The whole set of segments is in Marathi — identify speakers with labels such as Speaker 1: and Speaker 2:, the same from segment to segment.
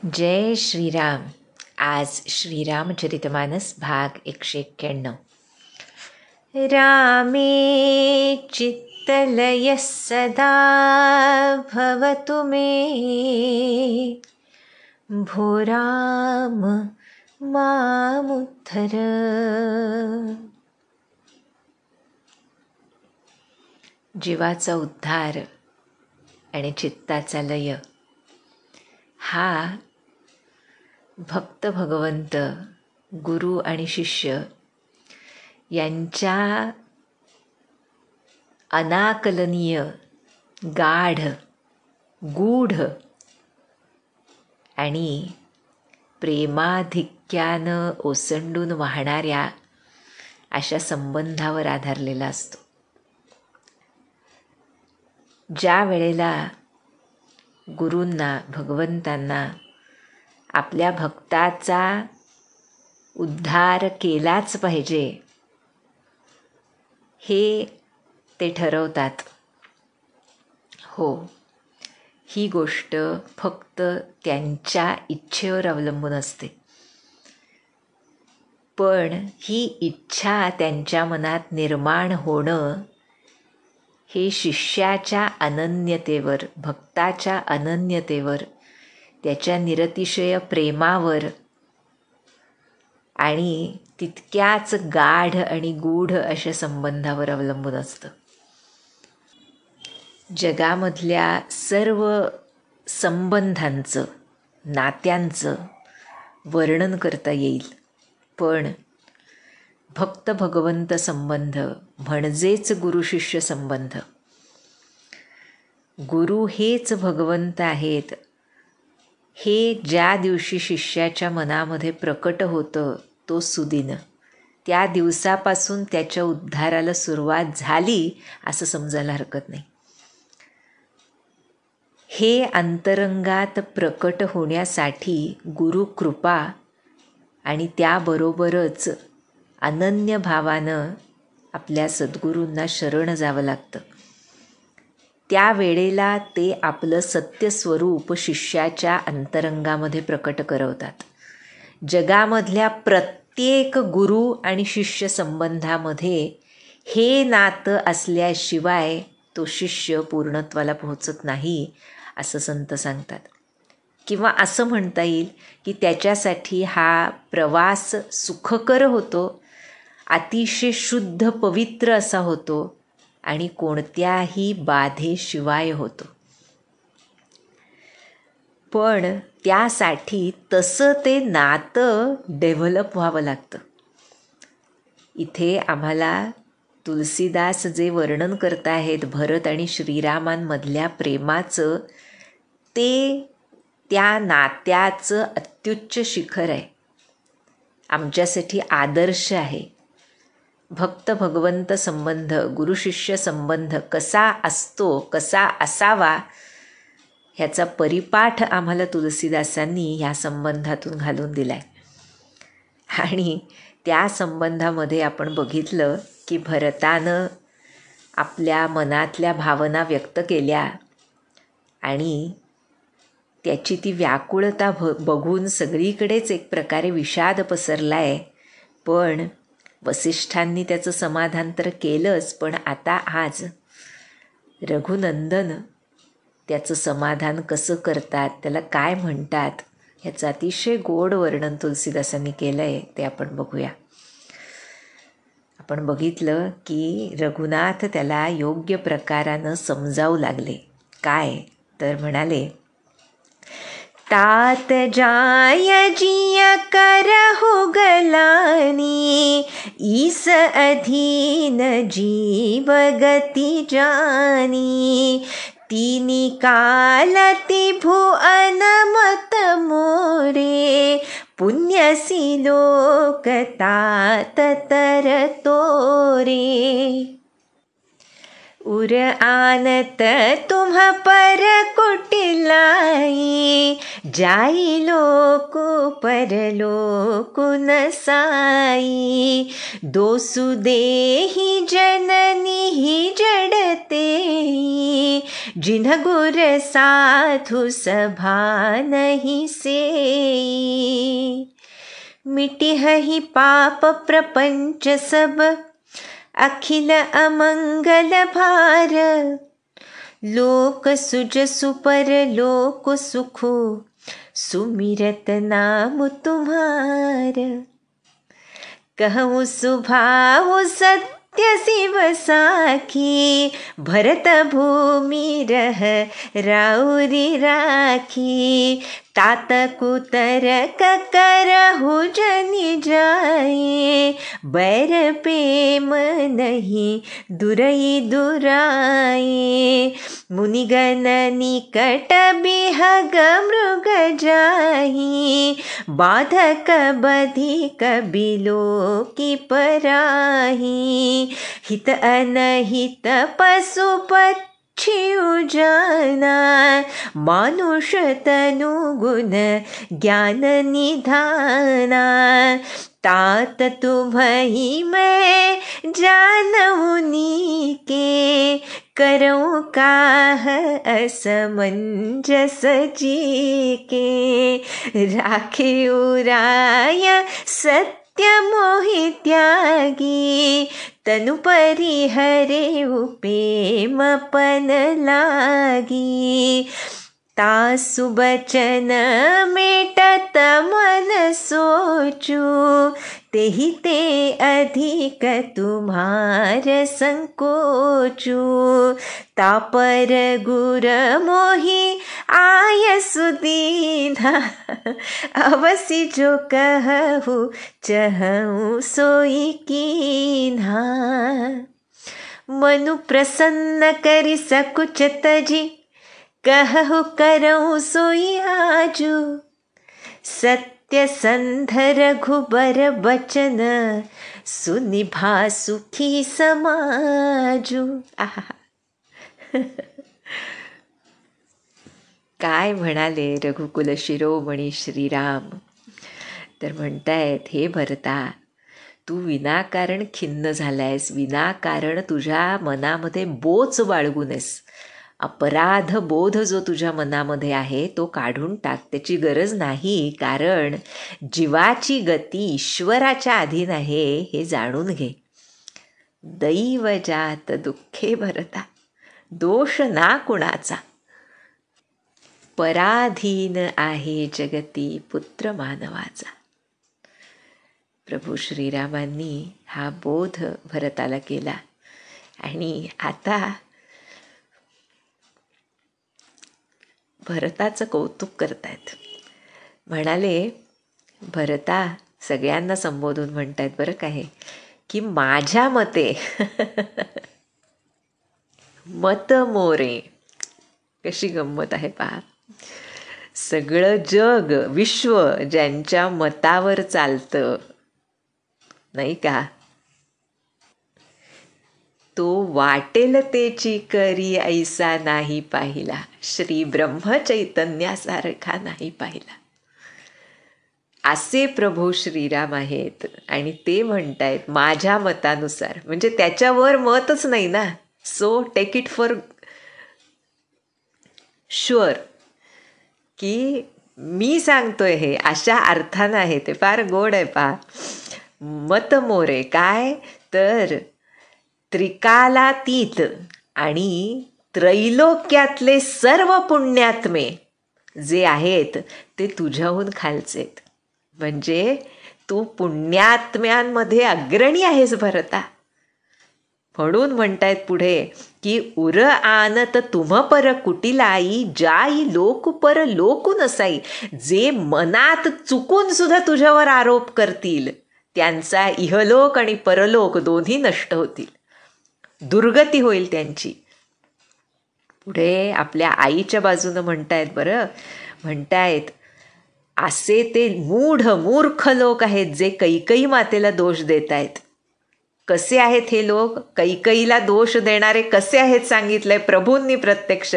Speaker 1: जय श्रीराम. आज श्रीरामचरितमानस भाग 191. रामे चित्तलयः सदा भवतु मे, भो राम मामुद्धर. जीवाचा उद्धार आणि चित्ताचा लय हा भक्त भगवंत, गुरु आणि शिष्य यांच्या अनाकलनीय, गाढ, गूढ आणि प्रेमाधिक्यानं ओसंडून वाहणाऱ्या अशा संबंधावर आधारलेला असतो. ज्या वेळेला गुरूंना, भगवंतांना आपल्या भक्ताचा उद्धार केलाच पाहिजे हे ते ठरवतात, हो, ही गोष्ट फक्त त्यांच्या इच्छेवर अवलंबून असते. पण ही इच्छा त्यांच्या मनात निर्माण होणं हे शिष्याच्या अनन्यतेवर, भक्ताच्या अनन्यतेवर, त्याच्या निरतिशय प्रेमावर आणि तितक्याच गाढ आणि गूढ अशा संबंधावर अवलंबून असतं. जगामधल्या सर्व संबंधांचं, नात्यांचं वर्णन करता येईल, पण भक्त भगवंत संबंध म्हणजेच गुरुशिष्य संबंध. गुरु हेच भगवंत आहेत हे ज्या दिवशी शिष्याच्या मनामध्ये प्रकट होतं तो सुदिन, त्या दिवसापासून त्याच्या उद्धाराला सुरुवात झाली असं समजायला हरकत नाही. हे अंतरंगात प्रकट होण्यासाठी गुरुकृपा आणि त्याबरोबरच अनन्य भावानं आपल्या सद्गुरूंना शरण जावं लागतं. त्यावेळेला ते आपलं सत्यस्वरूप शिष्याच्या अंतरंगामध्ये प्रकट करवतात. जगामधल्या प्रत्येक गुरु आणि शिष्य संबंधामध्ये हे नातं असल्याशिवाय तो शिष्य पूर्णत्वाला पोहोचत नाही असं संत सांगतात. किंवा असं म्हणता येईल की त्याच्यासाठी हा प्रवास सुखकर होतो, अतिशय शुद्ध पवित्र असा होतो आणि कोणत्याही बाधेशिवाय होतो. पण त्यासाठी तसं ते नातं डेव्हलप व्हावं लागतं. इथे आम्हाला तुलसीदास जे वर्णन करत आहेत भरत आणि श्रीरामांमधल्या प्रेमाचं, ते त्या नात्याचं अत्युच्च शिखर आहे, आमच्यासाठी आदर्श आहे. भक्त भगवंत संबंध, गुरुशिष्य संबंध कसा असतो, कसा असावा ह्याचा परिपाठ आम्हाला तुलसीदासांनी ह्या संबंधातून घालून दिला आहे. आणि त्या संबंधामध्ये आपण बघितलं की भरतानं आपल्या मनातल्या भावना व्यक्त केल्या आणि त्याची ती व्याकुळता बघून सगळीकडेच एक प्रकारे विषाद पसरला आहे. पण वसिष्ठांनी त्याचं समाधान तर केलंच, पण आता आज रघुनंदन त्याचं समाधान कसं करतात, त्याला काय म्हणतात, ह्याचं अतिशय गोड वर्णन तुलसीदासांनी केलं आहे. ते आपण बघूया. आपण बघितलं की रघुनाथ त्याला योग्य प्रकारानं समजावू लागले. काय तर म्हणाले, तात जाय जिय करहु गलानी, ईस अधीन जीव गति जानी, तिनी कालति भुवन मत मोरे, पुण्यसी लोक तात तर तोरे. उर आनत तुम्ह पर कुटिलाई, जाई लोक परलोक नसाई, दोसु देहि जननी ही जडते, जिन्ह गुर साधु सभा नहीं सेई, मिटिहहि पाप प्रपंच सब, अखिल अमंगल भार, लोक सुजसु पर लोक सुखो, सुमिरत नाम तुम्हार, कहूँ सुभाव सत्य शिव साखी, भरत भूमि रह राउरी राखी, तात कुतरक करहु जनि जाए, बैर प्रेम नहीं दुरई दुराए, मुनिगण निकट बिहग मृग जाही, बाधक बधिक बिलो की पराही, हित अनहित पशुपति जाना, मानुष तनु गुण ज्ञान निधाना, तात तुम्हि मैं जानऊनी के, करऊँ काह असमंजस जी के, राखे उराय सत्य मोहि त्यागी, तनु परिहरे उपेम पन लागी, तासु बचन मेटत मन सोचू, तेहि ते अधिक तुम्हार संकोचू, तापर गुर मोहि आय सुदीना, अवसि जो कहु चहु सोई कीन्हा, मनु प्रसन्न करि सकुच तजी, कहु करऊँ सोई आजू, सत्य संध रघुबर बचन, सुनिभा सुखी समाजू. आहा. काय म्हणाले रघुकुल शिरोमणी श्रीराम. तर म्हणतायत, हे भरता, तू विनाकारण खिन्न झालायस, विनाकारण तुझ्या मनामध्ये बोच बाळगूनस. अपराध बोध जो तुझ्या मनामध्ये आहे तो काढून टाक, त्याची गरज नाही. कारण जीवाची गती ईश्वराच्या अधीन आहे हे जाणून घे. दैव जात दुःखे भरता, दोष ना कुणाचा, पराधीन आहे जगती पुत्र मानवाचा. प्रभू श्रीरामांनी हा बोध भरताला केला. आणि आता भरताचं कौतुक करतायत. म्हणाले, भरता सगळ्यांना संबोधून म्हणतायत बरं काय, की माझ्या मते मत मोरे. कशी गंमत आहे पहा. सगळं जग विश्व ज्यांच्या मतावर चालतं नाही का, तो वाटेल तेची करी ऐसा नाही पाहिला, श्री ब्रह्मचैतन्यासारखा नाही पाहिला. असे प्रभू श्रीराम आहेत. आणि ते म्हणतायत माझ्या मतानुसार, म्हणजे त्याच्यावर मतच नाही ना. So take it for sure की मी सांगतोय हे अशा अर्थानं आहे. ते फार गोड आहे पहा. मत मोरे काय तर त्रिकालातीत आणि त्रैलोक्यातले सर्व पुण्यात्मे जे आहेत ते तुझ्याहून खालचेत. म्हणजे तू पुण्यात्म्यांमध्ये अग्रणी आहेस भरता. म्हणून म्हणतायत पुढे की उर आनत तुम पर कुटिलाई, जाई लोक पर लोकू नसाई. जे मनात चुकून सुद्धा तुझ्यावर आरोप करतील त्यांचा इहलोक आणि परलोक दोन्ही नष्ट होतील, दुर्गती होईल त्यांची. पुढे आपल्या आईच्या बाजूनं म्हणतायत बरं. म्हणतायत असे ते मूर्ख लोक आहेत जे कैकई मातेला दोष देत आहेत. कसे आहेत हे लोक? कैकईला दोष देणारे कसे आहेत सांगितलंय प्रभूंनी प्रत्यक्ष.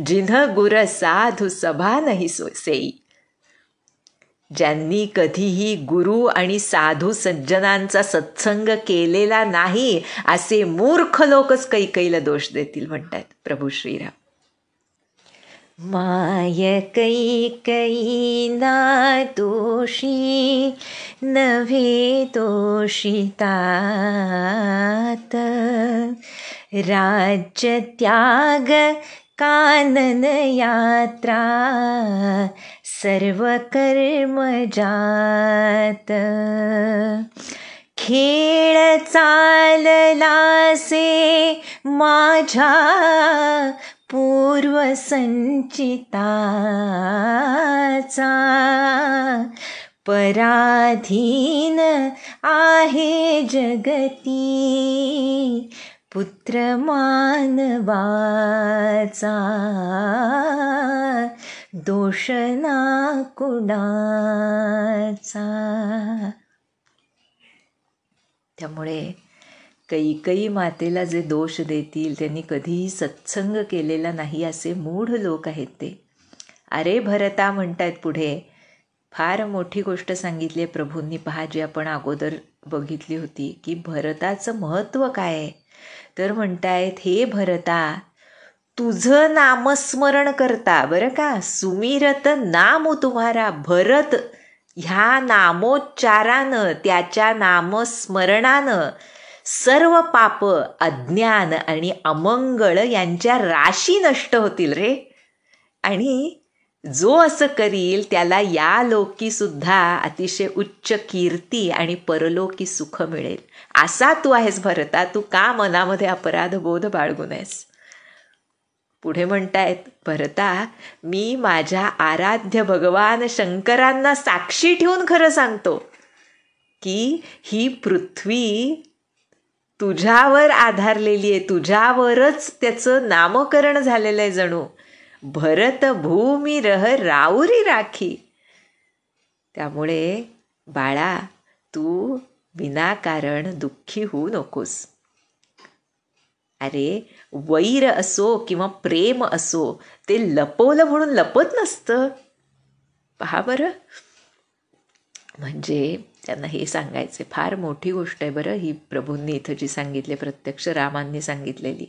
Speaker 1: जिन्ह गुर साधू सभा नाही सेई. ज्यांनी कधीही गुरु आणि साधू सज्जनांचा सत्संग केलेला नाही असे मूर्ख लोकच कैकईला दोष देतील म्हणतात प्रभू श्रीराम. माय कैकई ना दोषी नव्हे दोषितात, राज्य त्याग कानन यात्रा सर्व कर्म जात. खेळ चाललासे माझ्या पूर्व संचिताचा, पराधीन आहे जगती पुत्र मानवाचा, दोष ना कुणाचा. त्यामुळे कैकई मातेला जे दोष देतील त्यांनी कधीही सत्संग केलेला नाही असे मूढ लोक आहेत ते. अरे भरता म्हणतायत पुढे, फार मोठी गोष्ट सांगितली आहे प्रभूंनी. पहा, जी आपण अगोदर बघितली होती की भरताचं महत्त्व काय आहे. तर म्हणतायत, हे भरता तुझं नामस्मरण करता, बरं का, सुमिरत नाम तुम्हारा. भरत ह्या नामोच्चारानं, त्याच्या नामस्मरणानं सर्व पाप, अज्ञान आणि अमंगळ यांच्या राशी नष्ट होतील रे. आणि जो असं करील त्याला या लोकी सुद्धा अतिशय उच्च कीर्ती आणि परलोकी सुख मिळेल. असा तू आहेस भरता, तू का मनामध्ये अपराध बोध बाळगून आहेस. पुढे म्हणतायत, भरता मी माझ्या आराध्य भगवान शंकरांना साक्षी ठेवून खरं सांगतो की ही पृथ्वी तुझ्यावर आधारलेली आहे, तुझ्यावरच त्याचं नामकरण झालेलं आहे जणू. भरत भूमी रह राऊरी राखी. त्यामुळे बाळा, तू विनाकारण दुःखी होऊ नकोस. अरे वैर असो किंवा प्रेम असो, ते लपवलं म्हणून लपत नसतं. पहा बरं, म्हणजे त्यांना हे सांगायचे फार मोठी गोष्ट आहे बरं ही. प्रभूंनी इथं जी सांगितले, प्रत्यक्ष रामांनी सांगितलेली,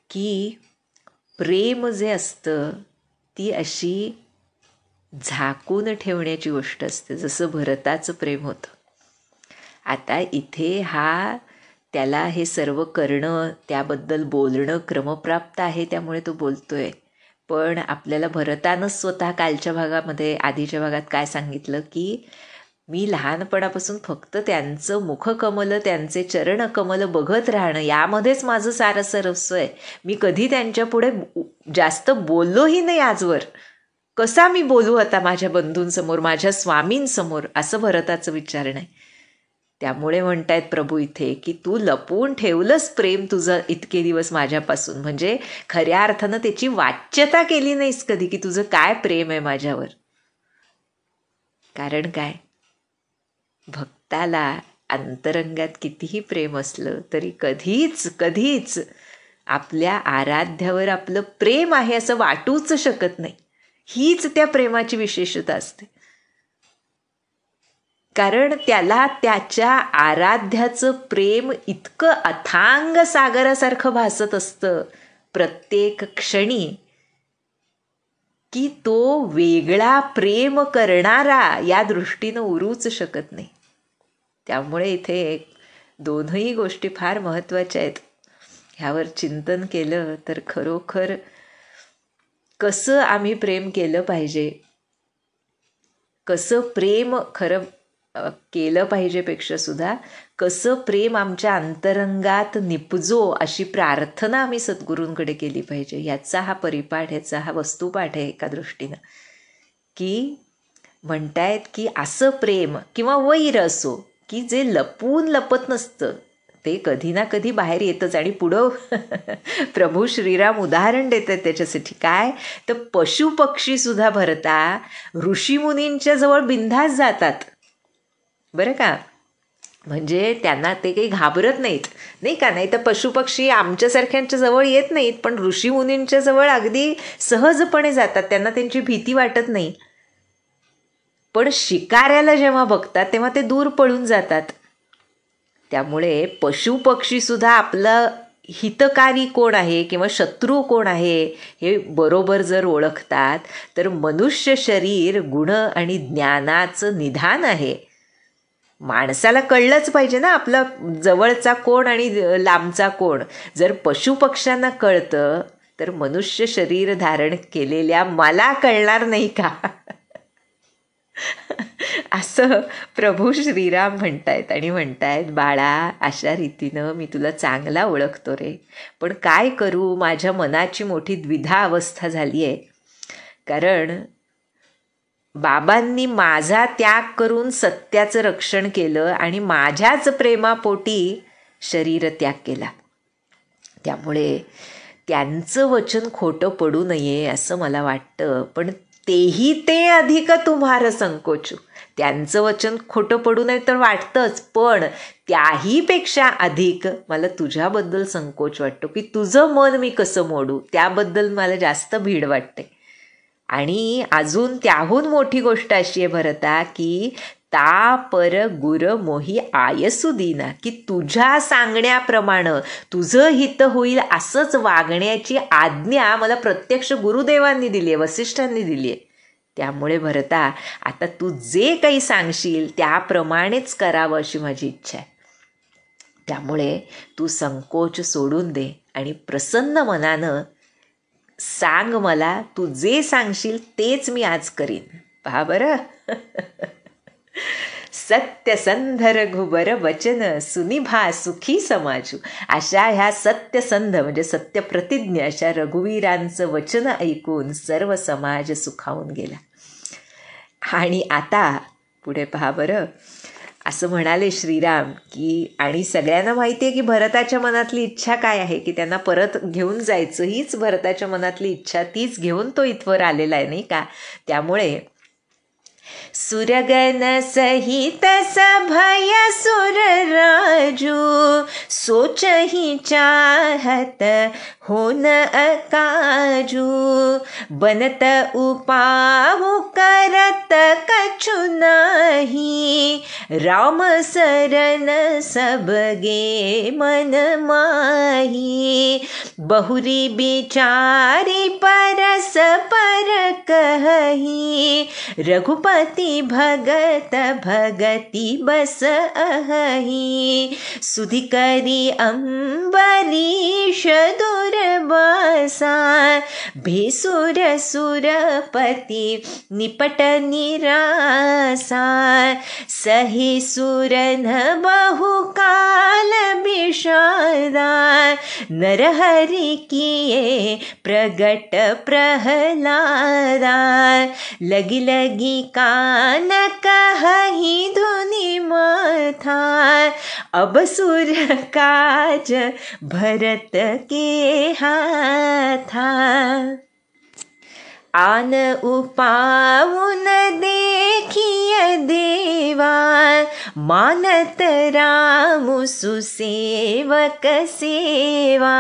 Speaker 1: की प्रेम जे असतं ती अशी झाकून ठेवण्याची गोष्ट असते, जसं भरताचं प्रेम होतं. आता इथे त्याला हे सर्व करणं, त्याबद्दल बोलणं क्रमप्राप्त आहे, त्यामुळे तो बोलतोय. पण आपल्याला भरतानं स्वतः कालच्या भागामध्ये, आधीच्या भागात काय सांगितलं की मी लहानपणापासून फक्त त्यांचं मुखकमल, त्यांचे चरणकमल बघत राहणं, यामध्येच माझं सारं सर्वस्व आहे. मी कधी त्यांच्या पुढे जास्त बोललोही नाही आजवर. कसा मी बोलू आता माझ्या बंधूंसमोर, माझ्या स्वामींसमोर, असं भरताचं विचारणं आहे. त्यामुळे म्हणतायत प्रभू इथे की तू लपवून ठेवलंस प्रेम तुझं इतके दिवस माझ्यापासून, म्हणजे खऱ्या अर्थानं त्याची वाच्यता केली नाहीस कधी की तुझं काय प्रेम आहे माझ्यावर. कारण काय, भक्ताला अंतरंगात कितीही प्रेम असलं तरी कधीच आपल्या आराध्यावर आपलं प्रेम आहे असं वाटूच शकत नाही. हीच त्या प्रेमाची विशेषता असते. कारण त्याला त्याच्या आराध्याचं प्रेम इतकं अथांग सागरासारखं भासत असतं प्रत्येक क्षणी, की तो वेगळा प्रेम करणारा या दृष्टीनं उरूच शकत नाही. त्यामुळे इथे दोनही गोष्टी फार महत्त्वाच्या आहेत. ह्यावर चिंतन केलं तर खरोखर कसं आम्ही प्रेम केलं पाहिजे, कसं प्रेम खरं केलं पाहिजेपेक्षा सुद्धा कसं प्रेम आमच्या अंतरंगात निपजो अशी प्रार्थना आम्ही सद्गुरूंकडे केली पाहिजे. याचा हा परिपाठ, ह्याचा हा वस्तुपाठ आहे एका दृष्टीनं. की म्हणतायत की असं प्रेम किंवा वैर असो की जे लपून लपत नसतं, ते कधी ना कधी बाहेर येतच. आणि पुढं प्रभू श्रीराम उदाहरण देत आहेत त्याच्यासाठी. काय तर पशुपक्षीसुद्धा भरता ऋषीमुनींच्या जवळ बिनधास्त जातात बरं का. म्हणजे त्यांना ते काही घाबरत नाहीत, नाही का. नाही तर पशुपक्षी आमच्यासारख्यांच्या जवळ येत नाहीत, पण ऋषीमुनींच्या जवळ अगदी सहजपणे जातात, त्यांना त्यांची भीती वाटत नाही. पण शिकाऱ्याला जेव्हा बघतात तेव्हा ते दूर पळून जातात. त्यामुळे पशुपक्षीसुद्धा आपलं हितकारी कोण आहे किंवा शत्रू कोण आहे हे बरोबर जर ओळखतात तर मनुष्य शरीर गुण आणि ज्ञानाचं निधान आहे. माणसाला कळलंच पाहिजे ना आपला जवळचा कोण आणि लांबचा कोण. जर पशुपक्ष्यांना कळतं तर मनुष्य शरीर धारण केलेल्या मला कळणार नाही का? असं प्रभू श्रीराम म्हणतायत आणि म्हणतायत, बाळा अशा रीतीनं मी तुला चांगला ओळखतो रे, पण काय करू, माझ्या मनाची मोठी द्विधा अवस्था झाली आहे. कारण बाबांनी माझा त्याग करून सत्याचं रक्षण केलं आणि माझ्याच प्रेमापोटी शरीर त्याग केला. त्यामुळे त्यांचं वचन खोटं पडू नये असं मला वाटतं. पण तेही ते अधिक तुम्हार संकोचू. त्यांचं वचन खोटं पडू नये तर वाटतंच, पण त्याहीपेक्षा अधिक मला तुझ्याबद्दल संकोच वाटतो की तुझं मन मी कसं मोडू, त्याबद्दल मला जास्त भीड वाटते. आणि अजून त्याहून मोठी गोष्ट अशी आहे भरता की ता पर गुर मोही आयसू दिना, की तुझ्या सांगण्याप्रमाणे तुझं हित होईल असंच वागण्याची आज्ञा मला प्रत्यक्ष गुरुदेवांनी दिली आहे, वसिष्ठांनी दिली आहे. त्यामुळे भरता आता तू जे काही सांगशील त्याप्रमाणेच करावं अशी माझी इच्छा आहे. त्यामुळे तू संकोच सोडून दे आणि प्रसन्न मनानं सांग मला, तू जे सांगशील तेच मी आज करीन. पहा बरं. सत्यसंध रघुबर वचन सुनिभा सुखी समाजू. अशा ह्या सत्यसंध म्हणजे सत्यप्रतिज्ञ अशा रघुवीरांचं वचन ऐकून सर्व समाज सुखावून गेला. आणि आता पुढे पहा बरं. असं म्हणाले श्रीराम की, आणि सगळ्यांना माहिती आहे की भरताच्या मनातली इच्छा काय आहे, की त्यांना परत घेऊन जायचं, हीच भरताच्या मनातली इच्छा, तीच घेऊन तो इथवर आलेला आहे नाही का. त्यामुळे सुरगन सहित सभय सुर राजू सोचही चाहत होन अकाजू बनत उपाहु करत कछु नाही राम सरन सबगे मन माही बहुरी बिचारी परस पर कही रघुपति भगत भगति बस अहि सुधि करी अम्बरीश दुर्वासा भेसुर सुरपति निपट निरासा सहि सुरन बहुकाल विषादा नरहरि किए प्रगट प्रहलादा लगी लगी कान कहि धुनि माथा अब सुर काज भरत के हाथा आन उपाउन देखिय देवा मानत राम सुसेवक सेवा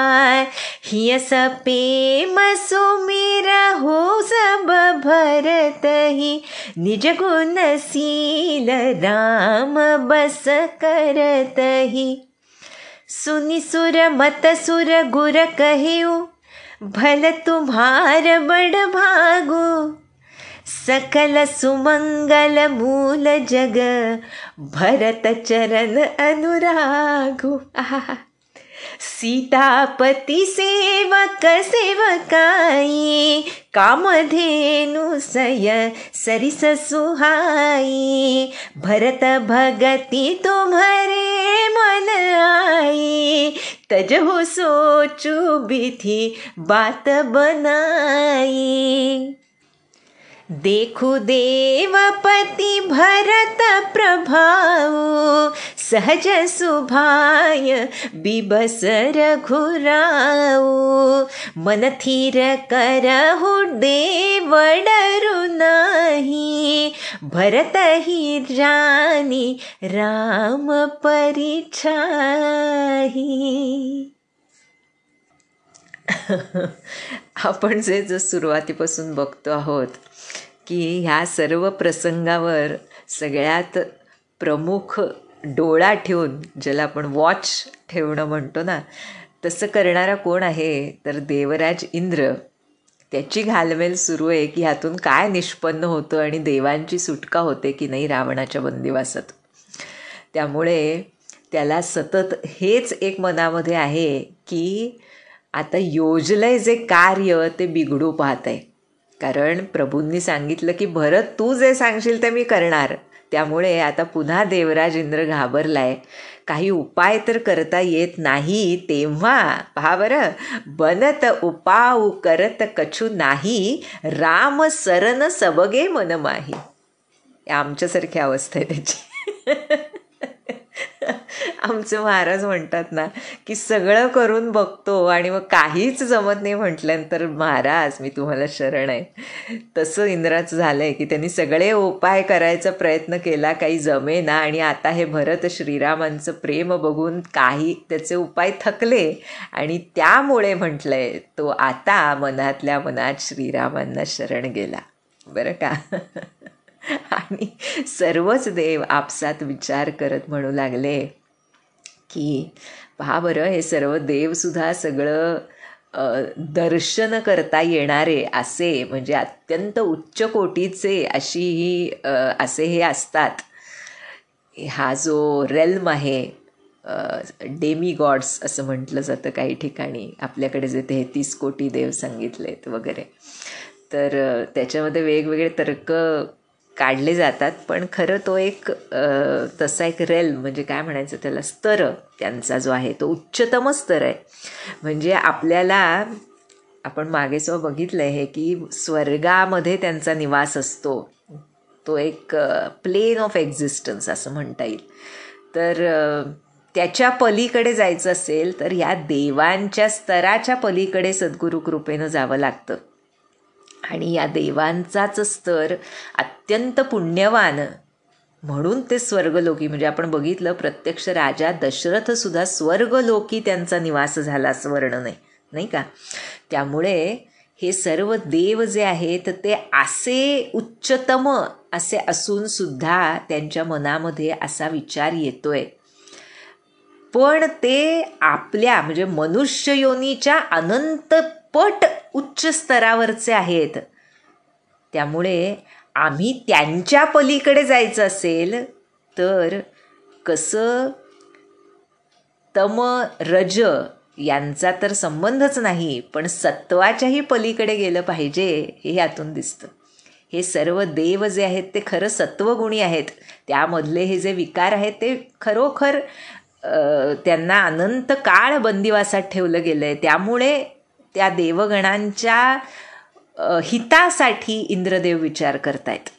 Speaker 1: हिय सपेम सुमिर हो सब भरत ही निज गुणशील राम बस करत ही सुनि सुर मत सुर गुर कहिउ भल तुम्हार बड़ भागो सकल सुमंगल मूल जग भरत चरण अनुरागो सीतापति सेवक सेवकाई कामधेनु सय सरिस सुहाई भरत भगति तुम्हारे मन आई तजहु सोचू बिथि बात बनाई देखु देवपति भरत प्रभाऊ सहज सुभाय बिबस रघुराऊ मन थीर करहु देव डरु नाही भरत ही जानी राम परिछाही. आपण जे सुरुवातीपासून बघतो आहोत की ह्या सर्व प्रसंगावर सगळ्यात प्रमुख डोळा ठेवून, ज्याला आपण वॉच ठेवणं म्हणतो ना, तसं करणारा कोण आहे तर देवराज इंद्र. त्याची घालमेल सुरू आहे की ह्यातून काय निष्पन्न होतं आणि देवांची सुटका होते की नाही रावणाच्या बंदिवासात. त्यामुळे त्याला सतत हेच एक मनामध्ये आहे की आता योजलंय जे कार्य ते बिघडू पाहत आहे. कारण प्रभूंनी सांगितलं की भरत तू जे सांगशील ते मी करणार. त्यामुळे आता पुन्हा देवराज इंद्र घाबरलाय. काही उपाय तर करता येत नाही. तेव्हा पहा बरं, बनत उपाऊ करत कछु नाही, राम सरन सबगे मनमाही. आमच्यासारखी अवस्था आहे त्याची. आमचे महाराज म्हणतात ना की सगळं करून बघतो आणि मग काहीच जमत नाही म्हटल्यानंतर महाराज मी तुम्हाला शरण आहे. तसं इंद्राचं झालं आहे की त्यांनी सगळे उपाय करायचा प्रयत्न केला, काही जमेना. आणि आता हे भरत श्रीरामांचं प्रेम बघून काही त्याचे उपाय थकले आणि त्यामुळे म्हटलंय तो आता मनातल्या मनात श्रीरामांना शरण गेला. बरं का. आणि सर्वच देव आपसात विचार करत म्हणू लागले की पहा बरं, हे सर्व देवसुद्धा सगळं दर्शन करता येणारे असे, म्हणजे अत्यंत उच्च कोटीचे असे हे असतात. हा जो रेल्म आहे, डेमी गॉड्स असं म्हटलं जातं काही ठिकाणी. आपल्याकडे जे 33 कोटी देव सांगितलेत वगैरे, तर त्याच्यामध्ये वेगवेगळे तर्क काढले जातात. पण खरं तो एक तसा एक रेल्म, म्हणजे काय म्हणायचं त्याला, स्तर त्यांचा जो आहे तो उच्चतम स्तर आहे. म्हणजे आपल्याला, आपण मागे सुद्धा बघितलं आहे की स्वर्गामध्ये त्यांचा निवास असतो. तो एक प्लेन ऑफ एक्झिस्टन्स असं म्हणता येईल. तर त्याच्या पलीकडे जायचं असेल तर या देवांच्या स्तराच्या पलीकडे सद्गुरू कृपेनं जावं लागतं. आणि या देवांचाच स्तर अत्यंत पुण्यवान म्हणून ते स्वर्गलोकी, म्हणजे आपण बघितलं प्रत्यक्ष राजा दशरथसुद्धा स्वर्गलोकी त्यांचा निवास झाला असं वर्णन आहे, नाही का. त्यामुळे हे सर्व देव जे आहेत ते असे उच्चतम असे असून सुद्धा त्यांच्या मनामध्ये असा विचार येतोय. पण ते आपल्या म्हणजे मनुष्य योनीच्या अनंत पट उच्च स्तरावरचे आहेत. त्यामुळे आम्ही त्यांच्या पलीकडे जायचं असेल तर कसं, तम रज यांचा तर संबंधच नाही, पण सत्वाच्याही पलीकडे गेलं पाहिजे हे यातून दिसतं. हे सर्व देव जे आहेत ते खरं सत्वगुणी आहेत. त्यामधले हे जे विकार आहेत ते खरोखर त्यांना अनंत काळ बंदिवासात ठेवलं गेलं आहे. त्यामुळे त्या देवगणांच्या हितासाठी इंद्रदेव विचार करतायत.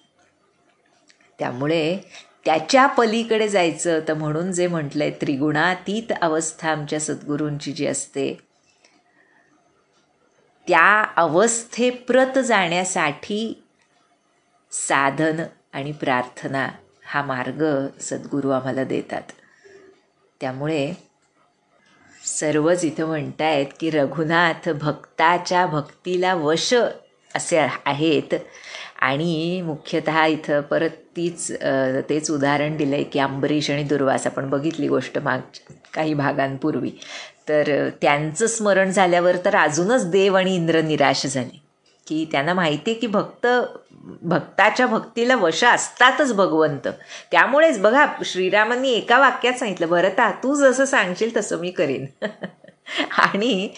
Speaker 1: त्यामुळे त्याच्या पलीकडे जायचं, तर म्हणून जे म्हटलंय त्रिगुणातीत अवस्था आमच्या सद्गुरूंची जी असते, त्या अवस्थेप्रत जाण्यासाठी साधन आणि प्रार्थना हा मार्ग सद्गुरू आम्हाला देतात. त्यामुळे सर्वच इथं म्हणतायत की रघुनाथ भक्ताच्या भक्तीला वश असे आहेत. आणि मुख्यतः इथं परत तेच उदाहरण दिलं आहे की अंबरीश आणि दुर्वास, आपण बघितली गोष्ट काही भागांपूर्वी. तर त्यांचं स्मरण झाल्यावर तर अजूनच देव आणि इंद्र निराश झाले, की त्यांना माहिती आहे की भक्ताच्या भक्तीला वश असतातच भगवंत. त्यामुळेच बघा श्रीरामांनी एका वाक्यात सांगितलं, भरता तू जसं सांगशील तसं मी करीन. आणि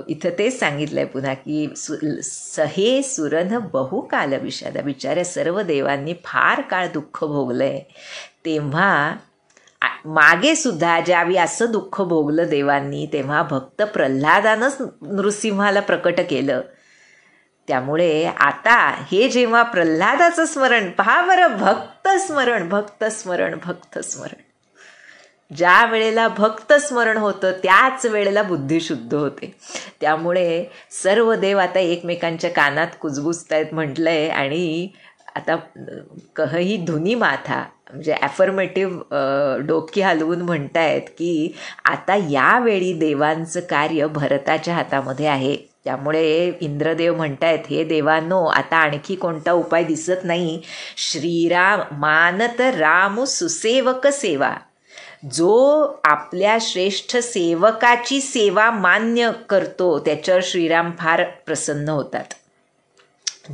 Speaker 1: इथं तेच सांगितलं आहे पुन्हा की सहे सुरन बहुकाल विषादा. बिचाऱ्या सर्व देवांनी फार काळ दुःख भोगलं आहे. तेव्हा मागे सुद्धा ज्यावेळी असं दुःख भोगलं देवांनी, तेव्हा भक्त प्रल्हादानंच नृसिंहाला प्रकट केलं. त्यामुळे आता हे जेव्हा प्रल्हादाचं स्मरण, पहा बरं, भक्त स्मरण, ज्या वेळेला भक्त स्मरण होतं त्याच वेळेला बुद्धी शुद्ध होते. त्यामुळे सर्व देव आता एकमेकांच्या कानात कुजबुजतायत म्हटलंय. आणि आता कहही धुनी माथा, म्हणजे ॲफर्मेटिव्ह डोकी हलवून म्हणतायत की आता यावेळी देवांचं कार्य भरताच्या हातामध्ये आहे. त्यामुळे इंद्रदेव म्हणतायत, हे देवांनो, आता आणखी कोणता उपाय दिसत नाही. श्रीराम मानत राम सुसेवक सेवा. जो आपल्या श्रेष्ठ सेवकाची सेवा मान्य करतो त्याच्यावर श्रीराम फार प्रसन्न होतात.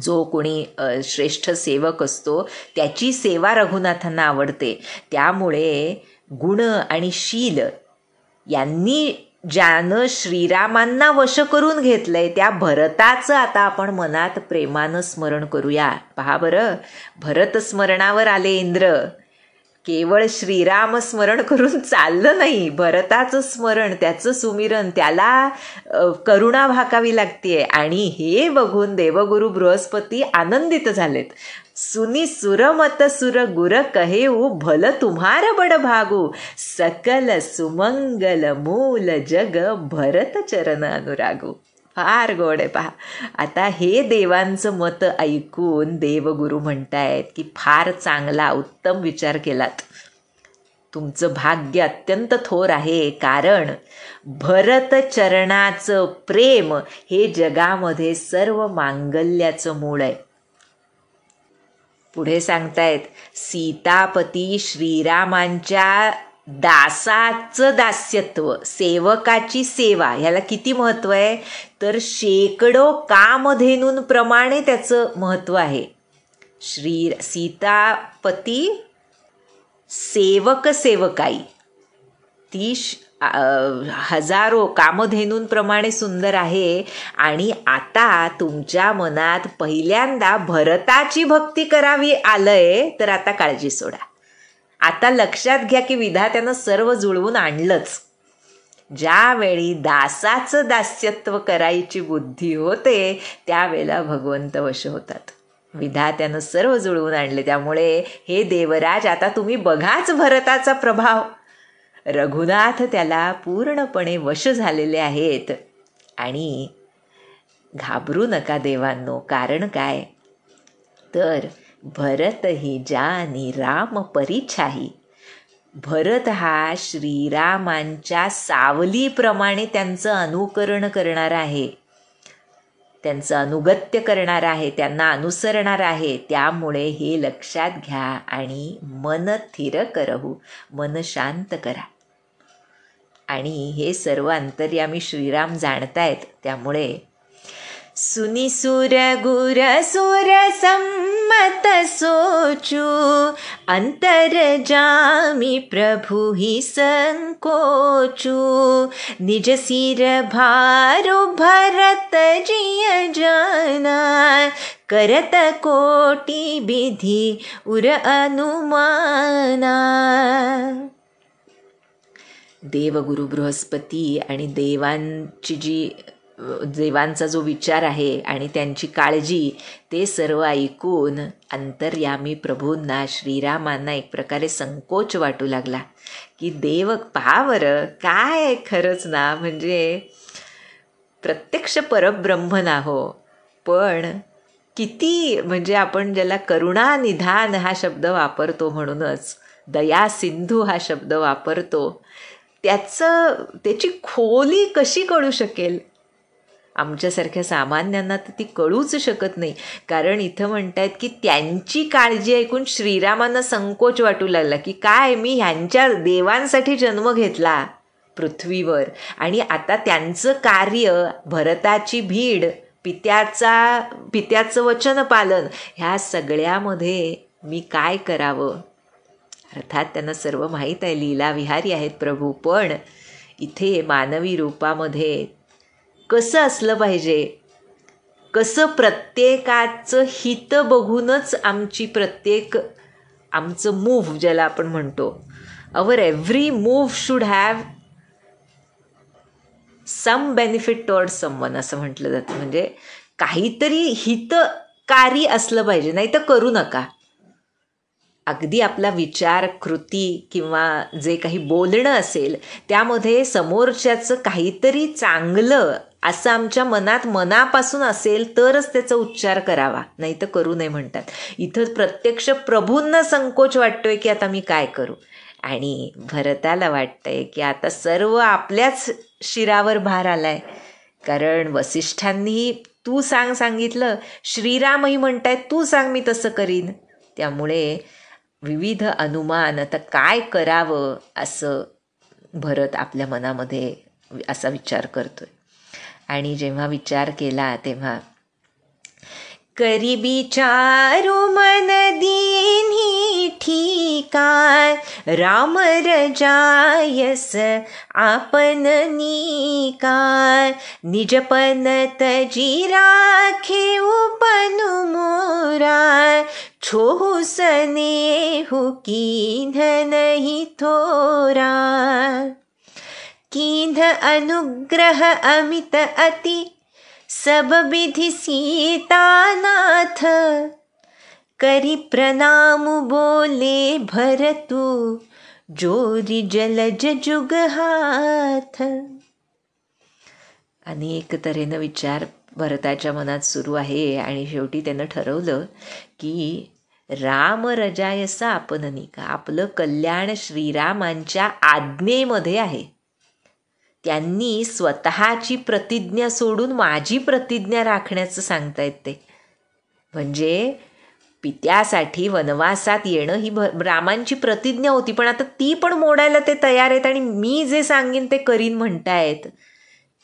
Speaker 1: जो कोणी श्रेष्ठ सेवक असतो त्याची सेवा रघुनाथांना आवडते. त्यामुळे गुण आणि शील यांनी ज्यानं श्रीरामांना वश करून घेतलंय त्या भरताचं आता आपण मनात प्रेमानं स्मरण करूया. पहा बरं, भरत स्मरणावर आले इंद्र. केवळ श्रीराम स्मरण करून चाललं नाही, भरताचं स्मरण, त्याचं सुमिरन, त्याला करुणा भाकावी लागतीये. आणि हे बघून देवगुरु बृहस्पती आनंदित झालेत. सुनी सुरमत सुर गुर कहेऊ भल तुम्हार बड भागू सकल सुमंगल मूल जग भरत चरण अनुरागू. फार गोड आहे. पहा, आता हे देवांचं मत ऐकून देवगुरु म्हणतायत की फार चांगला उत्तम विचार केलात. तुमचं भाग्य अत्यंत थोर आहे, कारण भरत चरणाचं प्रेम हे जगामध्ये सर्व मांगल्याचं मूळ आहे. पुढे सांगतायत, सीतापती श्रीरामांच्या दासाचं दास्यत्व, सेवकाची सेवा, ह्याला किती महत्त्व आहे तर शेकडो कामधेनूंप्रमाणे त्याचं महत्त्व आहे. सीतापती सेवक सेवकाई ती हजारो कामधेनूंप्रमाणे सुंदर आहे. आणि आता तुमच्या मनात पहिल्यांदा भरताची भक्ती करावी आलंय, तर आता काळजी सोडा. आता लक्षात घ्या की विधात्यानं सर्व जुळवून आणलंच. ज्यावेळी दासाचं दास्यत्व करायची बुद्धी होते त्यावेळेला भगवंत वश होतात. विधात्यानं सर्व जुळवून आणले. त्यामुळे हे देवराज, आता तुम्ही बघाच भरताचा प्रभाव. रघुनाथ त्याला पूर्णपणे वश झालेले आहेत. आणि घाबरू नका देवांनो, कारण काय तर भरत ही जानी राम परिछाही. भरत हा श्रीरामांच्या सावलीप्रमाणे त्यांचं अनुकरण करणार आहे, त्यांचं अनुगत्य करणार आहे, त्यांना अनुसरणार आहे. त्यामुळे हे लक्षात घ्या आणि मन स्थिर करहू, मन शांत करा. आणि हे सर्व अंतर्यामी श्रीराम जाणतायत. त्यामुळे सुनी सुर गुर सुर सम्मत सोचू अंतर जामी प्रभु ही संकोचू निज सिर भारो भरत जिय जाना करत कोटि विधि उर अनुमाना. देवगुरु बृहस्पती आणि देवांचा जो विचार आहे आणि त्यांची काळजी, ते सर्व ऐकून अंतर्यामी प्रभूंना श्रीरामांना एक प्रकारे संकोच वाटू लागला की देव पाहावरं काय खरंच ना, म्हणजे प्रत्यक्ष परब्रह्म ना हो, पण किती म्हणजे आपण ज्याला करुणा निधान हा शब्द वापरतो, म्हणूनच दया सिंधू हा शब्द वापरतो, त्याची खोली कशी कळू शकेल आमच्यासारख्या सामान्यांना? तर ती कळूच शकत नाही. कारण इथं म्हणतायत की त्यांची काळजी ऐकून श्रीरामांना संकोच वाटू लागला की काय, मी ह्यांच्या देवांसाठी जन्म घेतला पृथ्वीवर आणि आता त्यांचं कार्य, भरताची भीड, पित्याचं वचन पालन, ह्या सगळ्यामध्ये मी काय करावं. अर्थात त्यांना सर्व माहीत आहे, लीला विहारी आहेत प्रभू, पण इथे मानवी रूपामध्ये कसं असलं पाहिजे, कसं प्रत्येकाचं हित बघूनच आमचं मूव्ह ज्याला आपण म्हणतो, our every move should have some benefit toward someone असं म्हटलं जातं. म्हणजे काहीतरी हितकारी असलं पाहिजे, नाही तर करू नका. अगदी आपला विचार, कृती किंवा जे काही बोलणं असेल त्यामध्ये समोरच्याचं काहीतरी चांगलं असं आमच्या मनापासून असेल तरच त्याचा उच्चार करावा, नाही तर करू नये म्हणतात. इथं प्रत्यक्ष प्रभूंना संकोच वाटतोय की आता मी काय करू. आणि भरताला वाटतंय की आता सर्व आपल्याच शिरावर भार आलाय, कारण वसिष्ठांनी तू सांगितलं, श्रीरामही म्हणतायत तू सांग मी तसं करीन. त्यामुळे विविध अनुमान, आता काय करावं असं भरत आपल्या मनामध्ये असा विचार करतोय. आणि जेव्हा विचार केला तेव्हा करी विचारू मन दीन्ही ठिकाण, राम रजायस आपण निकाल, निजपन तजी राखे उपनु मोरा, छोहु स्नेहु कीन्ह नहीं थोरा, कीन्ह अनुग्रह अमित अति, सब विधि सीतानाथ, करी प्रणाम बोले भरतु, जोरी जलज जुग हाथ. अनेक तऱ्हेनं विचार भरताच्या मनात सुरू आहे आणि शेवटी त्यानं ठरवलं की राम रजायसा आपण निका, आपलं कल्याण श्रीरामांच्या आज्ञेमध्ये आहे. त्यांनी स्वतःची प्रतिज्ञा सोडून माझी प्रतिज्ञा राखण्याचं सांगतायत ते. म्हणजे पित्यासाठी वनवासात येणं ही रामांची प्रतिज्ञा होती, पण आता ती पण मोडायला ते तयार आहेत आणि मी जे सांगेन ते करीन म्हणतायत.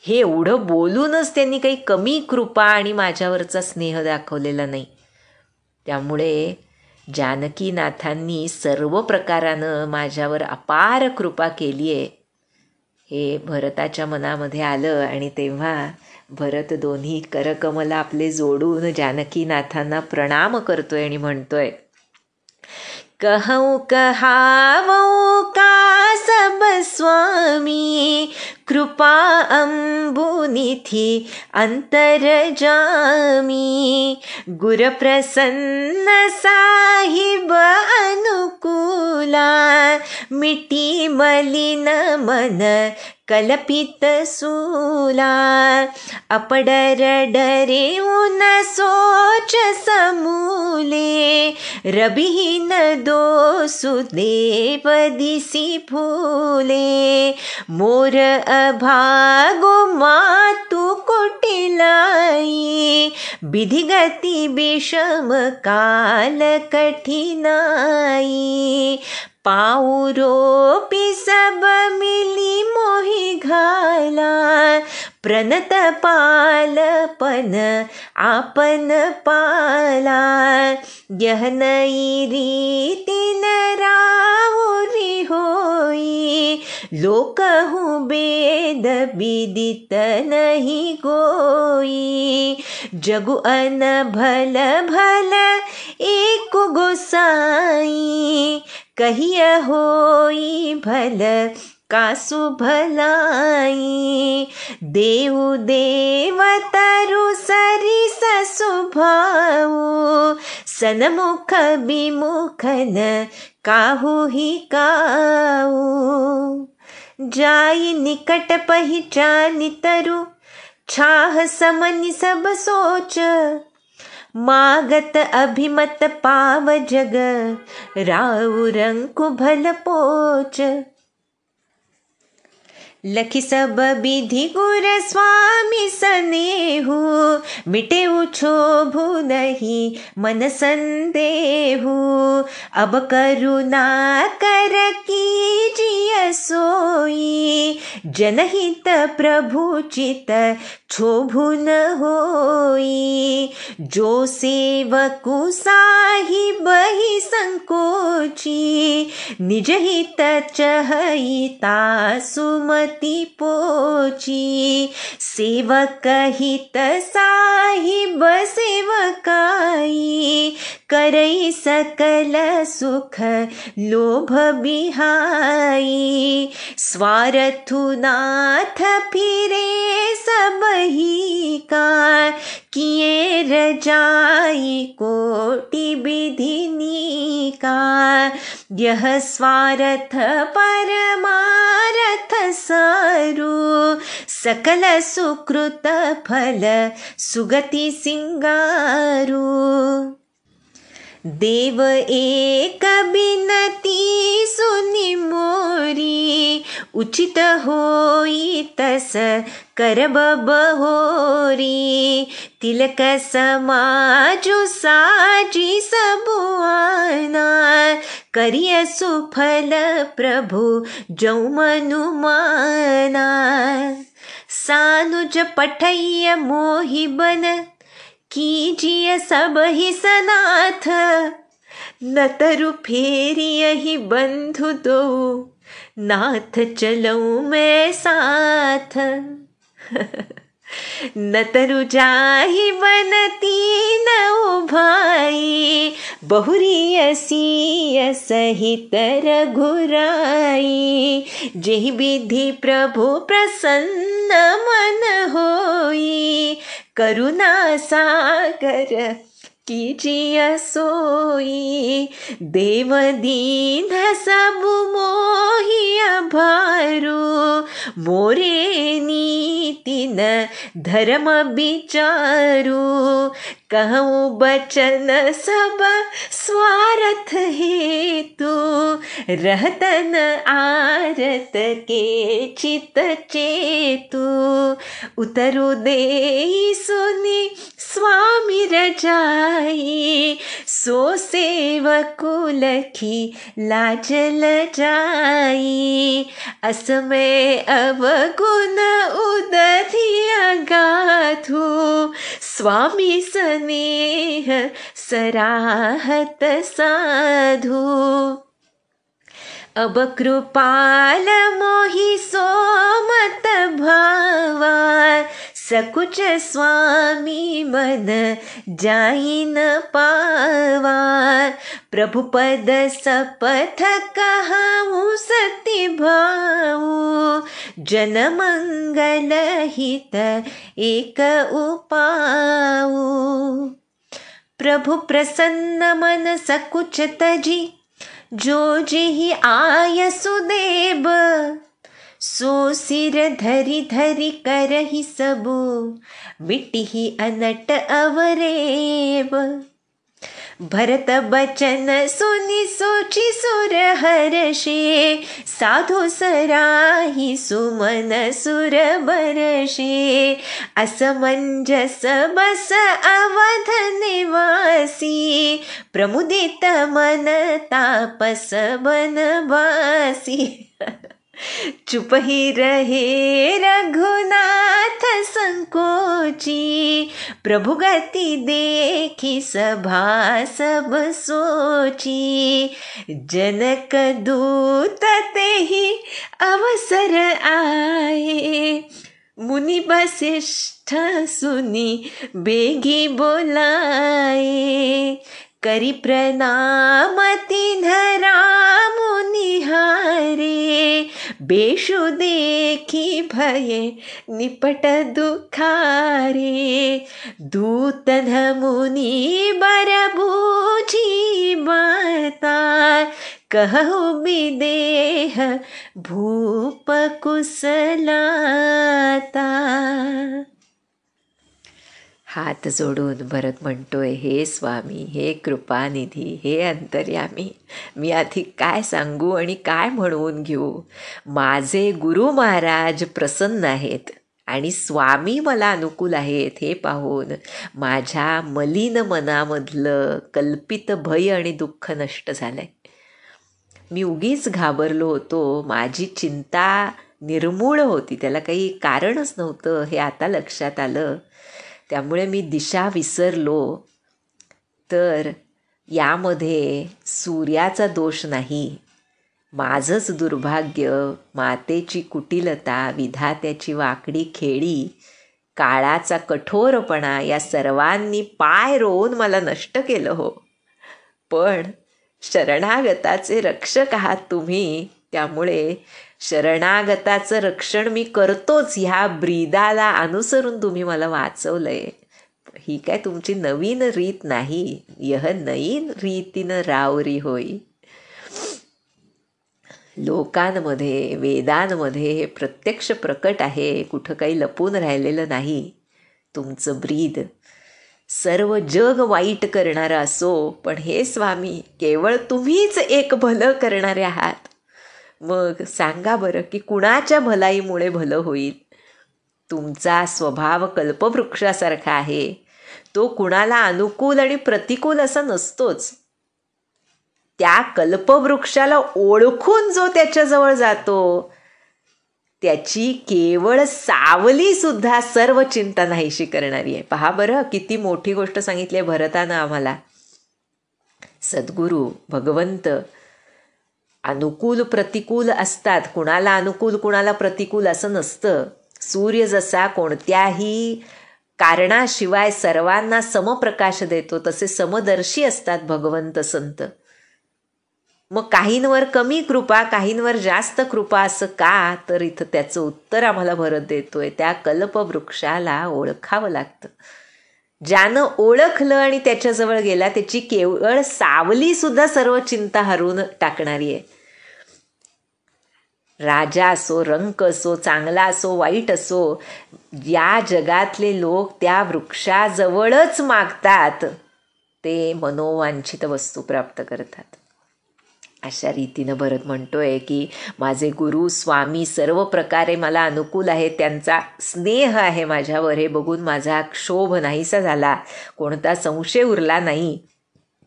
Speaker 1: हे एवढं बोलूनच त्यांनी काही कमी कृपा आणि माझ्यावरचा स्नेह दाखवलेला नाही. त्यामुळे जानकीनाथांनी सर्व प्रकारानं माझ्यावर अपार कृपा केली आहे हे भरताच्या मनामध्ये आलं. आणि तेव्हा भरत दोन्ही करकमल आपले जोडून जानकीनाथांना प्रणाम करतोय आणि म्हणतोय, कहूँ कहावो का सब स्वामी, कृपा अंबुनिधि अंतर जामी, गुर प्रसन्न साहिब अनुकूला, मिटी मलिन मन कल्पित सूला, अपडर डरे उन सोच समूले, रबिहीन दोसु देव दिसी फूले, मोर अभागो मातु कुटिलाई, विधिगति विषम काल कठिनाई, पाउरोपि सब मिली मोहि घाला, प्रणत पालपन आपन पाला, यह नई रीति न राहुरी होई, लोकहु वेद विदित नहीं कोई, जगु अन भल भल एक गोसाई, कहिय होई भल कासु भलाई, देव देवतरु सरिस स्वभाव, सन्मुख विमुखन काहू ही काऊ, जाई निकट पहिचानि तरु, छाह समनि सब सोच, मागत अभिमत पाव जग, राउ रंकु भल पोच, लखि सब विधि गुर स्वामी सनेहु, मिटेउ क्षोभु नहीं मन संदेहु, अब करुणा कर कीजिए सोई, जनहित प्रभु चित क्षोभु न होई, जो सेवकु साहिब ही संकोची, निज हित चहई तासुमति पोची, सेवक हित साहिब सेवकाई, करई सकल सुख लोभ बिहाई, स्वार्थु नाथ फिरे सब ही का, किए रजाई कोटि विधिनी का, यह स्वार्थ परमारथ सारू, सकल सुकृत फल सुगति सिंगारू, देव एक बिनती सुनि मोरी, उचित होई तस करब बहोरी तिलक समाजु साजी सबुआना करिय सुफल प्रभु जौ मनुमाना सानुज पठैय मोहि बन कीजिए सब ही सनाथ न तरु फेरियहि बंधु दो नाथ चलऊँ मैं साथ न तरु जाहि बनती न उभाई बहुरी सिय सहित रघुराई जेहि विधि प्रभु प्रसन्न मन होई करुणा सागर कीजिए सोई देव दीन सब मोहिया भारू मोरे नीति न धर्म विचारू कहूँ बचन सब स्वार्थ हेतु रहतन आरत के चित चेतु उतरु दे सुनी स्वामी रजाई सो सेवकु लखी लाज लजाई असमय अवगुण उदधिया गाथु स्वामी स्नेह सराहत साधु अब कृपाल मोहि सोमत भावा सकुच स्वामी मन जाई न पावा प्रभु पद सपथ कहूँ सत्य भाऊ जन मंगल हित एक उपाऊ प्रभु प्रसन्न मन सकुच तजी जो जेहि आय सुदेव सो सिर धरि धरि करहि सबु मिटिहि अनट अवरेव भरत बचन सुनि सोचि सुर हर्षे साधु सराहि सुमन सुर बरषे असमंजस बस अवध निवासी प्रमुदित मन तापस बनवासी चुप ही रहे रघुनाथ संकोची प्रभु गति देखी सभा सब सोची जनक दूत ते ही अवसर आए मुनि वसिष्ठ सुनी बेगी बोलाए करी प्रणाम तिन्ह राम निहारे बेशु देखी भये निपट दुखारे दूतन मुनि बर बूझी बता कहु विदेह भूप कुशलाता। हात जोडून भरत म्हणतोय, हे स्वामी, हे कृपानिधी, हे अंतर्यामी, मी आधी काय सांगू आणि काय म्हणवून घेऊ. माझे गुरु महाराज प्रसन्न आहेत आणि स्वामी मला अनुकूल आहेत हे पाहून माझ्या मलिन मनामधलं कल्पित भय आणि दुःख नष्ट झालंय. मी उगीच घाबरलो होतो, माझी चिंता निर्मूळ होती, त्याला काही कारणच नव्हतं हे आता लक्षात आलं. त्यामुळे मी दिशा विसरलो. तर यामध्ये सूर्याचा दोष नाही, माझंच दुर्भाग्य, मातेची कुटिलता, विधात्याची वाकडी खेळी, काळाचा कठोरपणा या सर्वांनी पाय रोवून मला नष्ट केलं हो. पण शरणागताचे रक्षक आहात तुम्ही, त्यामुळे शरणागताचं रक्षण मी करतोच ह्या ब्रीदाला अनुसरून तुम्ही मला वाचवलंय. ही काय तुमची नवीन रीत नाही, यह नईन रीतीनं रावरी होई. लोकांमध्ये, वेदांमध्ये हे प्रत्यक्ष प्रकट आहे, कुठं काही लपून राहिलेलं नाही. तुमचं ब्रीद सर्व जग वाईट करणारं असो, पण हे स्वामी केवळ तुम्हीच एक भलं करणारे आहात. मग सांगा बरं की कुणाच्या भलाईमुळे भलं होईल. तुमचा स्वभाव कल्पवृक्षासारखा आहे. तो कुणाला अनुकूल आणि प्रतिकूल असा नसतोच. त्या कल्पवृक्षाला ओळखून जो त्याच्याजवळ जातो त्याची केवळ सावली सुद्धा सर्व चिंता नाहीशी करणारी आहे. पहा बरं, किती मोठी गोष्ट सांगितली आहे भरतानं आम्हाला. सद्गुरू भगवंत अनुकूल प्रतिकूल असतात. कुणाला अनुकूल कुणाला प्रतिकूल असं नसतं. सूर्य जसा कोणत्याही कारणाशिवाय सर्वांना समप्रकाश देतो तसे समदर्शी असतात भगवंत संत. मग काहींवर कमी कृपा, काहींवर जास्त कृपा, असं का? तर इथं त्याचं उत्तर आम्हाला भरत देतोय. त्या कल्पवृक्षाला ओळखावं लागतं. ज्यानं ओळखलं आणि त्याच्याजवळ गेला त्याची केवळ सावली सुद्धा सर्व चिंता हरवून टाकणारी आहे. राजा असो, रंक असो, चांगला असो, वाईट असो, या जगातले लोक त्या वृक्षाजवळच मागतात ते मनोवांछित वस्तू प्राप्त करतात. अशा रीतीनं भरत म्हणतोय की माझे गुरु स्वामी सर्व प्रकारे मला अनुकूल आहे, त्यांचा स्नेह आहे माझ्यावर, हे बघून माझा क्षोभ नाहीसा झाला, कोणता संशय उरला नाही.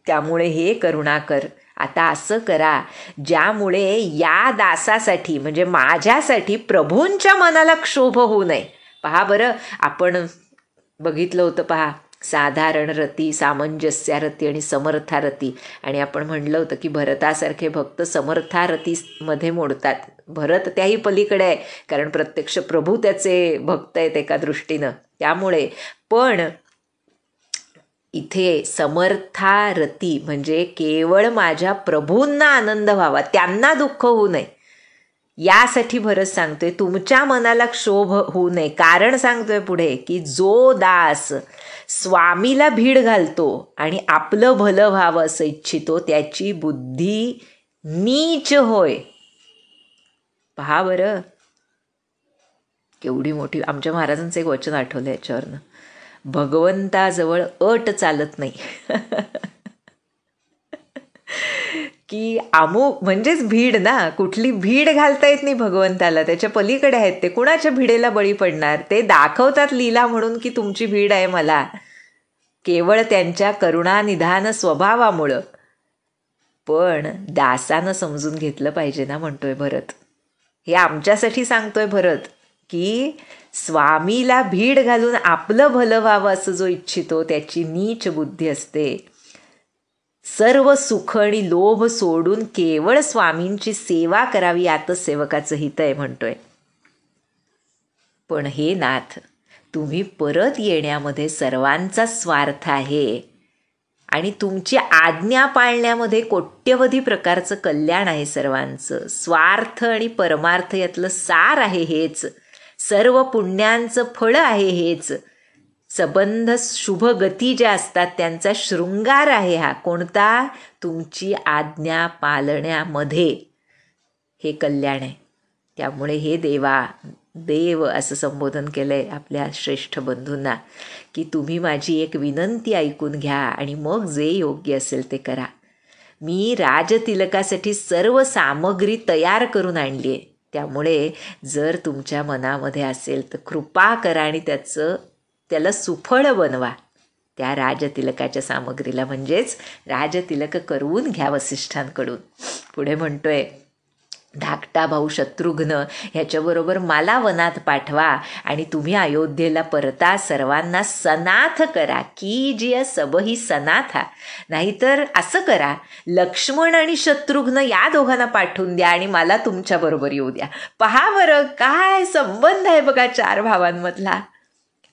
Speaker 1: त्यामुळे हे करुणाकर, आता असं करा ज्यामुळे या दासासाठी म्हणजे माझ्यासाठी प्रभूंच्या मनाला क्षोभ होऊ नये. पहा बरं, आपण बघितलं होतं पहा, साधारण रती, सामंजस्यारती आणि समर्थारती. आणि आपण म्हणलं होतं की भरतासारखे भक्त समर्थारतीमध्ये मोडतात. भरत त्याही पलीकडे आहे, कारण प्रत्यक्ष प्रभू त्याचे भक्त आहेत एका दृष्टीनं. त्यामुळे पण इथे समर्थारती म्हणजे केवळ माझ्या प्रभूंना आनंद व्हावा, त्यांना दुःख होऊ नये, यासाठी भरत सांगतोय तुमच्या मनाला क्षोभ होऊ नये. कारण सांगतोय पुढे की जो दास स्वामीला भीड घालतो आणि आपलं भलं व्हावं असं इच्छितो त्याची बुद्धी नीच होय. पहा बरं, केवढी मोठी. आमच्या महाराजांचं एक वचन आठवलं याच्यावरनं, भगवंताजवळ अट चालत नाही. की अमुक म्हणजेच भीड ना, कुठली भीड घालता येत नाही भगवंताला, त्याच्या पलीकडे आहेत ते. कुणाच्या भिडेला बळी पडणार? ते दाखवतात लीला म्हणून की तुमची भीड आहे मला, केवळ त्यांच्या करुणा निधान स्वभावामुळं. पण दासानं समजून घेतलं पाहिजे ना, म्हणतोय भरत. हे आमच्यासाठी सांगतोय भरत की स्वामीला भीड घालून आपलं भलं व्हावं असं जो इच्छितो त्याची नीच बुद्धी असते. सर्व सुख आणि लोभ सोडून केवळ स्वामींची सेवा करावी, यातच सेवकाचं हित आहे म्हणतोय. पण हे नाथ, तुम्ही परत येण्यामध्ये सर्वांचा स्वार्थ आहे आणि तुमची आज्ञा पाळण्यामध्ये कोट्यवधी प्रकारचं कल्याण आहे सर्वांचं. स्वार्थ आणि परमार्थ यातलं सार आहे हेच, सर्व पुण्यांचं फळ आहे हेच, संबंध शुभ गती ज्या असतात त्यांचा शृंगार आहे हा. कोणता? तुमची आज्ञा पाळण्यामध्ये हे कल्याण आहे. त्यामुळे हे देव असं संबोधन केलं आहे आपल्या श्रेष्ठ बंधूंना की तुम्ही माझी एक विनंती ऐकून घ्या आणि मग जे योग्य असेल ते करा. मी राजतिलकासाठी सर्व सामग्री तयार करून आणली आहे. त्यामुळे जर तुमच्या मनामध्ये असेल तर कृपा करा आणि त्याला सुफळ बनवा. त्या राजतिलकाच्या सामग्रीला म्हणजेच राजतिलक करून घ्या वसिष्ठांकडून. पुढे म्हणतोय, धाकटा भाऊ शत्रुघ्न ह्याच्याबरोबर मला वनात पाठवा आणि तुम्ही अयोध्येला परता सर्वांना सनाथ करा की जिय सबही सनाथा. नाहीतर असं करा, लक्ष्मण आणि शत्रुघ्न या दोघांना पाठवून द्या आणि मला तुमच्याबरोबर येऊ द्या. पहा बरं काय संबंध आहे बघा चार भावांमधला.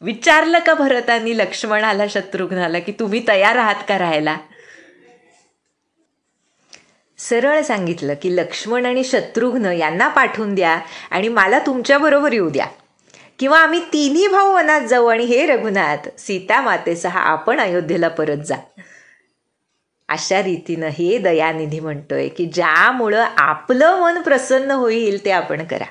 Speaker 1: विचारलं का भरतांनी लक्ष्मणाला शत्रुघ्नाला की तुम्ही तयार आहात का राहायला? सरळ सांगितलं की लक्ष्मण आणि शत्रुघ्न यांना पाठवून द्या आणि मला तुमच्याबरोबर येऊ द्या, किंवा आम्ही तिन्ही भाऊ वनात जाऊ आणि हे रघुनाथ सीता मातेसह आपण अयोध्येला परत जा. अशा रीतीनं हे दयानिधी म्हणतोय की ज्यामुळं आपलं मन प्रसन्न होईल ते आपण करा.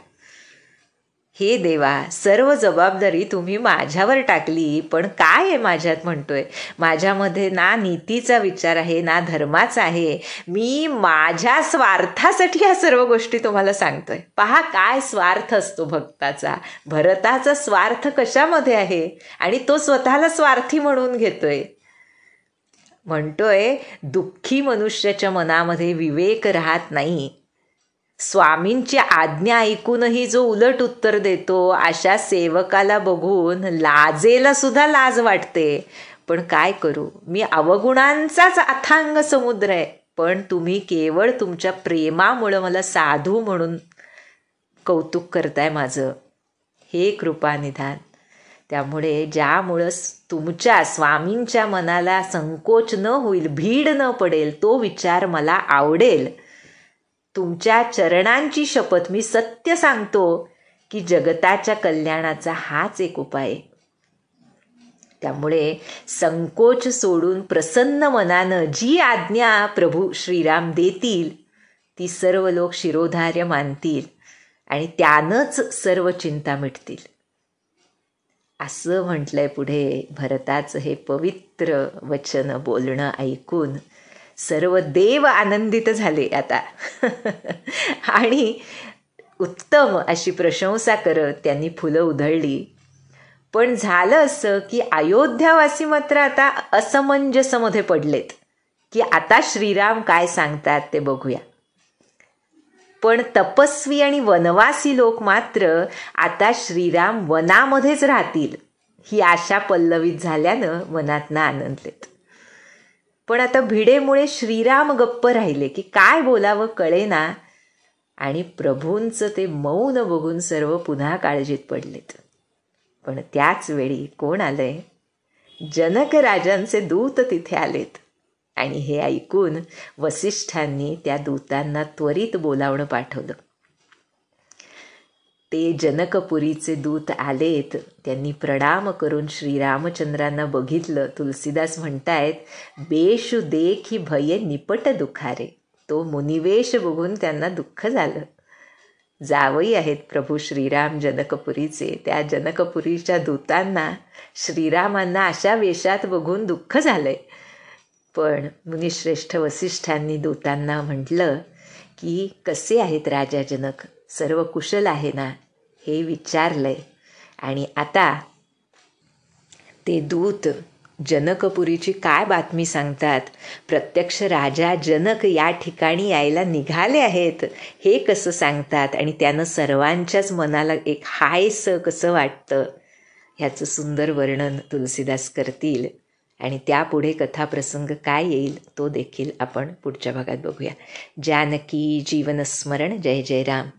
Speaker 1: हे देवा, सर्व जबाबदारी तुम्ही माझ्यावर टाकली, पण काय आहे माझ्यात म्हणतोय? माझ्यामध्ये ना नीतीचा विचार आहे ना धर्माचा आहे. मी माझ्या स्वार्थासाठी ह्या सर्व गोष्टी तुम्हाला सांगतोय. पहा काय स्वार्थ असतो भक्ताचा. भरताचा स्वार्थ कशामध्ये आहे आणि तो स्वतःला स्वार्थी म्हणून घेतोय. म्हणतोय दुःखी मनुष्याच्या मनामध्ये विवेक राहत नाही. स्वामींची आज्ञा ऐकूनही जो उलट उत्तर देतो अशा सेवकाला बघून लाजेला सुद्धा लाज वाटते. पण काय करू, मी अवगुणांचाच अथांग समुद्र आहे, पण तुम्ही केवळ तुमच्या प्रेमामुळं मला साधू म्हणून कौतुक करताय माझं. हे कृपानिधान. त्यामुळे ज्यामुळं तुमच्या स्वामींच्या मनाला संकोच न होईल, भीड न पडेल, तो विचार मला आवडेल. तुमच्या चरणांची शपथ, मी सत्य सांगतो की जगताच्या कल्याणाचा हाच एक उपाय आहे. त्यामुळे संकोच सोडून प्रसन्न मनानं जी आज्ञा प्रभू श्रीराम देतील ती सर्व लोक शिरोधार्य मानतील आणि त्यानंच सर्व चिंता मिटतील, असं म्हटलंय पुढे. भरताचं हे पवित्र वचन बोलणं ऐकून सर्व देव आनंदित झाले आता आणि उत्तम अशी प्रशंसा करत त्यांनी फुलं उधळली. पण झालं असं की अयोध्यावासी मात्र आता असमंजसमध्ये पडलेत की आता श्रीराम काय सांगतात ते बघूया. पण तपस्वी आणि वनवासी लोक मात्र आता श्रीराम वनामध्येच राहतील ही आशा पल्लवित झाल्यानं मनातनं आनंदलेत. पण आता भिडेमुळे श्रीराम गप्प राहिले की काय बोलावं कळेना आणि प्रभूंचं ते मौन बघून सर्व पुन्हा काळजीत पडलेत. पण त्याच वेळी कोण आलंय? जनक राजांचे दूत तिथे आलेत आणि हे ऐकून वसिष्ठांनी त्या दूतांना त्वरित बोलावणं पाठवलं. ते जनकपुरीचे दूत आलेत. त्यांनी प्रणाम करून श्रीरामचंद्रांना बघितलं. तुलसीदास म्हणतायत, बेशु देखी भये निपट दुखारे. तो मुनिवेश बघून त्यांना दुःख झालं. जावई आहेत प्रभू श्रीराम जनकपुरीचे. त्या जनकपुरीच्या दूतांना श्रीरामांना अशा वेशात बघून दुःख झालंय. पण मुनिश्रेष्ठ वसिष्ठांनी दूतांना म्हटलं की कसे आहेत राजा जनक, सर्व कुशल आहे ना, हे विचारलंय. आणि आता ते दूत जनकपुरीची काय बातमी सांगतात, प्रत्यक्ष राजा जनक या ठिकाणी यायला निघाले आहेत हे कसं सांगतात आणि त्यानं सर्वांच्याच मनाला एक हायसं कसं वाटतं ह्याचं सुंदर वर्णन तुलसीदास करतील. आणि त्यापुढे कथाप्रसंग काय येईल तो देखील आपण पुढच्या भागात बघूया. जानकी जीवनस्मरण. जय जय राम.